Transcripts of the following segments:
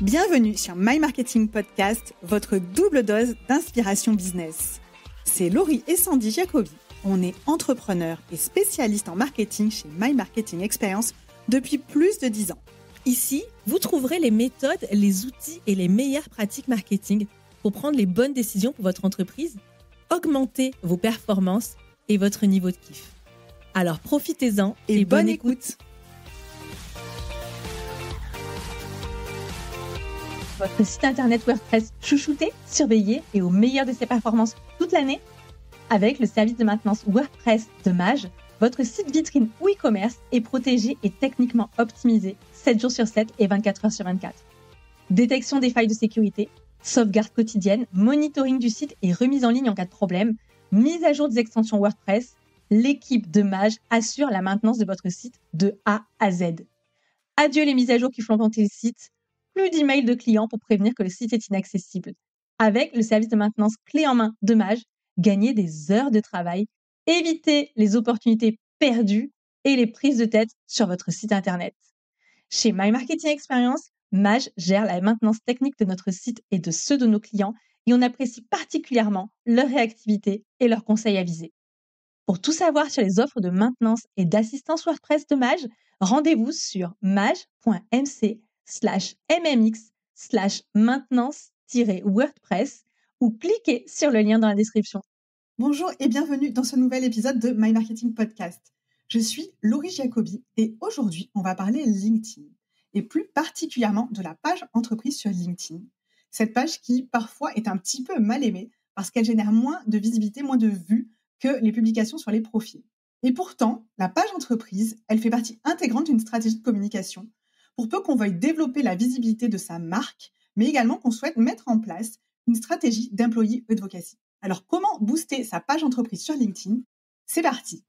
Bienvenue sur My Marketing Podcast, votre double dose d'inspiration business. C'est Laurie et Sandy Jacobi. On est entrepreneurs et spécialistes en marketing chez My Marketing Experience depuis plus de 10 ans. Ici, vous trouverez les méthodes, les outils et les meilleures pratiques marketing pour prendre les bonnes décisions pour votre entreprise, augmenter vos performances et votre niveau de kiff. Alors profitez-en et bonne écoute. Votre site internet WordPress chouchouté, surveillé et au meilleur de ses performances toute l'année? Avec le service de maintenance WordPress de Maj, votre site vitrine ou e-commerce est protégé et techniquement optimisé 7 jours sur 7 et 24 heures sur 24. Détection des failles de sécurité, sauvegarde quotidienne, monitoring du site et remise en ligne en cas de problème, mise à jour des extensions WordPress, l'équipe de Maj assure la maintenance de votre site de A à Z. Adieu les mises à jour qui font planter le site. Plus d'emails de clients pour prévenir que le site est inaccessible. Avec le service de maintenance clé en main de Maj, gagnez des heures de travail, évitez les opportunités perdues et les prises de tête sur votre site internet. Chez My Marketing Experience, Maj gère la maintenance technique de notre site et de ceux de nos clients et on apprécie particulièrement leur réactivité et leurs conseils avisés. Pour tout savoir sur les offres de maintenance et d'assistance WordPress de Maj, rendez-vous sur maj.mc/mmx/maintenance-wordpress ou cliquez sur le lien dans la description. Bonjour et bienvenue dans ce nouvel épisode de My Marketing Podcast. Je suis Laurie Jacobi et aujourd'hui, on va parler LinkedIn et plus particulièrement de la page entreprise sur LinkedIn. Cette page qui parfois est un petit peu mal aimée parce qu'elle génère moins de visibilité, moins de vues que les publications sur les profils. Et pourtant, la page entreprise, elle fait partie intégrante d'une stratégie de communication pour peu qu'on veuille développer la visibilité de sa marque, mais également qu'on souhaite mettre en place une stratégie d'employee advocacy. Alors, comment booster sa page entreprise sur LinkedIn? C'est parti.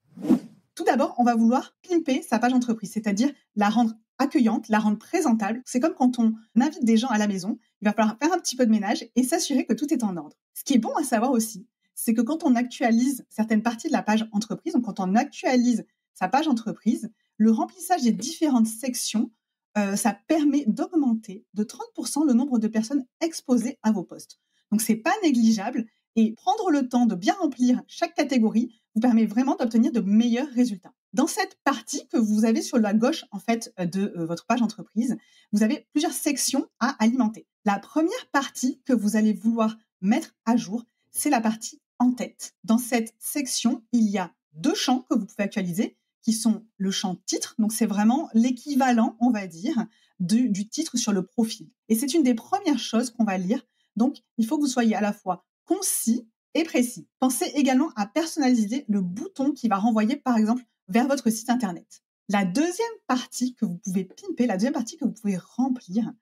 Tout d'abord, on va vouloir pimper sa page entreprise, c'est-à-dire la rendre accueillante, la rendre présentable. C'est comme quand on invite des gens à la maison, il va falloir faire un petit peu de ménage et s'assurer que tout est en ordre. Ce qui est bon à savoir aussi, c'est que quand on actualise certaines parties de la page entreprise, donc quand on actualise sa page entreprise, le remplissage des différentes sections, ça permet d'augmenter de 30% le nombre de personnes exposées à vos posts. Donc, c'est pas négligeable et prendre le temps de bien remplir chaque catégorie vous permet vraiment d'obtenir de meilleurs résultats. Dans cette partie que vous avez sur la gauche en fait de votre page entreprise, vous avez plusieurs sections à alimenter. La première partie que vous allez vouloir mettre à jour, c'est la partie en tête. Dans cette section, il y a 2 champs que vous pouvez actualiser, qui sont le champ titre, donc c'est vraiment l'équivalent, on va dire, du titre sur le profil. Et c'est une des premières choses qu'on va lire. Donc, il faut que vous soyez à la fois concis et précis. Pensez également à personnaliser le bouton qui va renvoyer, par exemple, vers votre site internet. La deuxième partie que vous pouvez pimper, la deuxième partie que vous pouvez remplir,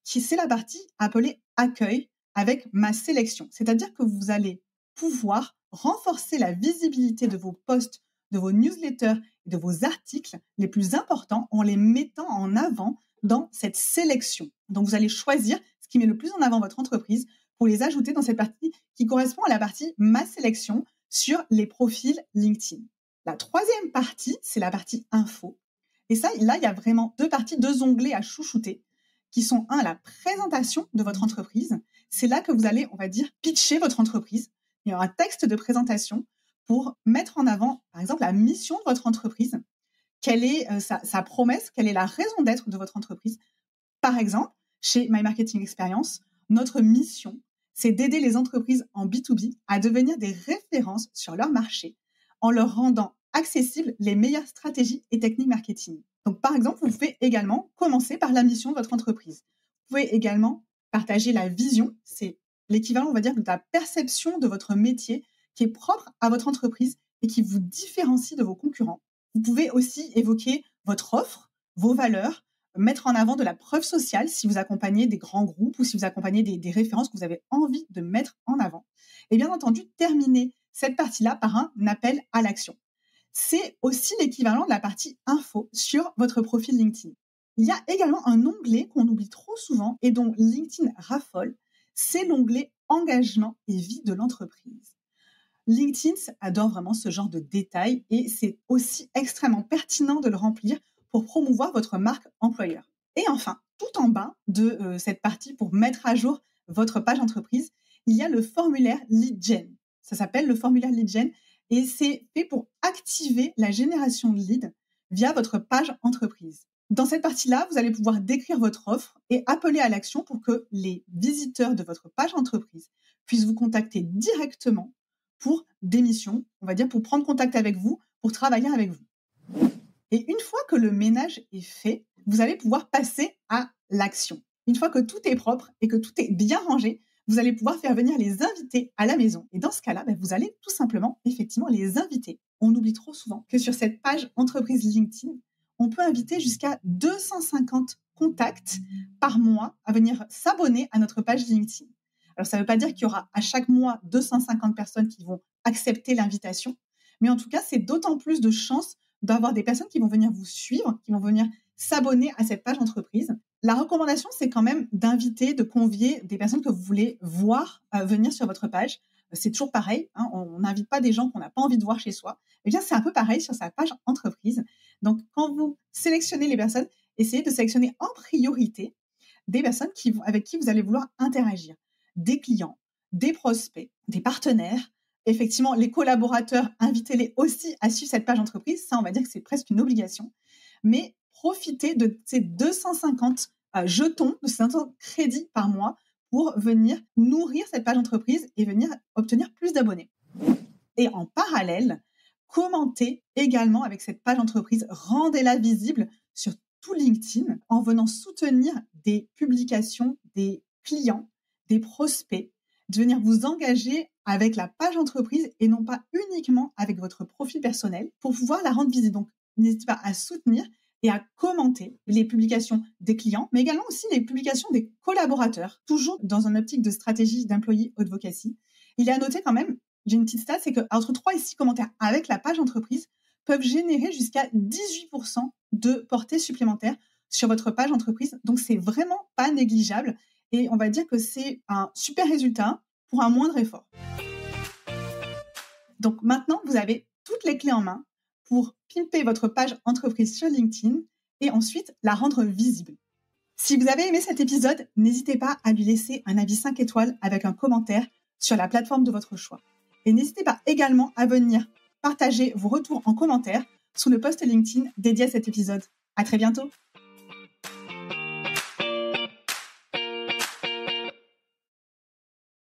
c'est la partie appelée accueil avec ma sélection. C'est-à-dire que vous allez pouvoir renforcer la visibilité de vos posts, de vos newsletters et de vos articles les plus importants en les mettant en avant dans cette sélection. Donc, vous allez choisir ce qui met le plus en avant votre entreprise pour les ajouter dans cette partie qui correspond à la partie ma sélection sur les profils LinkedIn. La troisième partie, c'est la partie info. Et ça, là, il y a vraiment 2 parties, 2 onglets à chouchouter qui sont la présentation de votre entreprise. C'est là que vous allez, on va dire, pitcher votre entreprise. Il y aura un texte de présentation pour mettre en avant, par exemple, la mission de votre entreprise. Quelle est sa promesse? Quelle est la raison d'être de votre entreprise? Par exemple, chez My Marketing Experience, notre mission, c'est d'aider les entreprises en B2B à devenir des références sur leur marché en leur rendant accessibles les meilleures stratégies et techniques marketing. Donc, par exemple, vous pouvez également commencer par la mission de votre entreprise. Vous pouvez également partager la vision, c'est l'équivalent, on va dire, de la perception de votre métier qui est propre à votre entreprise et qui vous différencie de vos concurrents. Vous pouvez aussi évoquer votre offre, vos valeurs, mettre en avant de la preuve sociale si vous accompagnez des grands groupes ou si vous accompagnez des références que vous avez envie de mettre en avant. Et bien entendu, terminer cette partie-là par un appel à l'action. C'est aussi l'équivalent de la partie info sur votre profil LinkedIn. Il y a également un onglet qu'on oublie trop souvent et dont LinkedIn raffole, c'est l'onglet engagement et vie de l'entreprise. LinkedIn adore vraiment ce genre de détails et c'est aussi extrêmement pertinent de le remplir pour promouvoir votre marque employeur. Et enfin, tout en bas de cette partie pour mettre à jour votre page entreprise, il y a le formulaire Lead Gen. Ça s'appelle le formulaire Lead Gen et c'est fait pour activer la génération de leads via votre page entreprise. Dans cette partie-là, vous allez pouvoir décrire votre offre et appeler à l'action pour que les visiteurs de votre page entreprise puissent vous contacter directement pour des missions, on va dire pour prendre contact avec vous, pour travailler avec vous. Et une fois que le ménage est fait, vous allez pouvoir passer à l'action. Une fois que tout est propre et que tout est bien rangé, vous allez pouvoir faire venir les invités à la maison. Et dans ce cas-là, vous allez tout simplement, effectivement, les inviter. On oublie trop souvent que sur cette page entreprise LinkedIn, on peut inviter jusqu'à 250 contacts par mois à venir s'abonner à notre page LinkedIn. Alors, ça ne veut pas dire qu'il y aura à chaque mois 250 personnes qui vont accepter l'invitation, mais en tout cas, c'est d'autant plus de chances d'avoir des personnes qui vont venir vous suivre, qui vont venir s'abonner à cette page entreprise. La recommandation, c'est quand même d'inviter, de convier des personnes que vous voulez voir venir sur votre page. C'est toujours pareil, hein, on n'invite pas des gens qu'on n'a pas envie de voir chez soi. Eh bien, c'est un peu pareil sur sa page entreprise. Donc, quand vous sélectionnez les personnes, essayez de sélectionner en priorité des personnes avec qui vous allez vouloir interagir. Des clients, des prospects, des partenaires. Effectivement, les collaborateurs, invitez-les aussi à suivre cette page entreprise. Ça, on va dire que c'est presque une obligation. Mais profitez de ces 250 jetons, de ces 250 crédits par mois pour venir nourrir cette page entreprise et venir obtenir plus d'abonnés. Et en parallèle, commentez également avec cette page entreprise, rendez-la visible sur tout LinkedIn en venant soutenir des publications, des clients, des prospects, de venir vous engager avec la page entreprise et non pas uniquement avec votre profil personnel pour pouvoir la rendre visible. Donc, n'hésitez pas à soutenir et à commenter les publications des clients, mais également aussi les publications des collaborateurs, toujours dans une optique de stratégie d'employee advocacy. Il est à noter quand même, j'ai une petite stat, c'est qu'entre 3 et 6 commentaires avec la page entreprise peuvent générer jusqu'à 18% de portée supplémentaire sur votre page entreprise. Donc, c'est vraiment pas négligeable et on va dire que c'est un super résultat pour un moindre effort. Donc, maintenant, vous avez toutes les clés en main pour pimper votre page entreprise sur LinkedIn et ensuite la rendre visible. Si vous avez aimé cet épisode, n'hésitez pas à lui laisser un avis 5 étoiles avec un commentaire sur la plateforme de votre choix. Et n'hésitez pas également à venir partager vos retours en commentaire sous le post LinkedIn dédié à cet épisode. À très bientôt!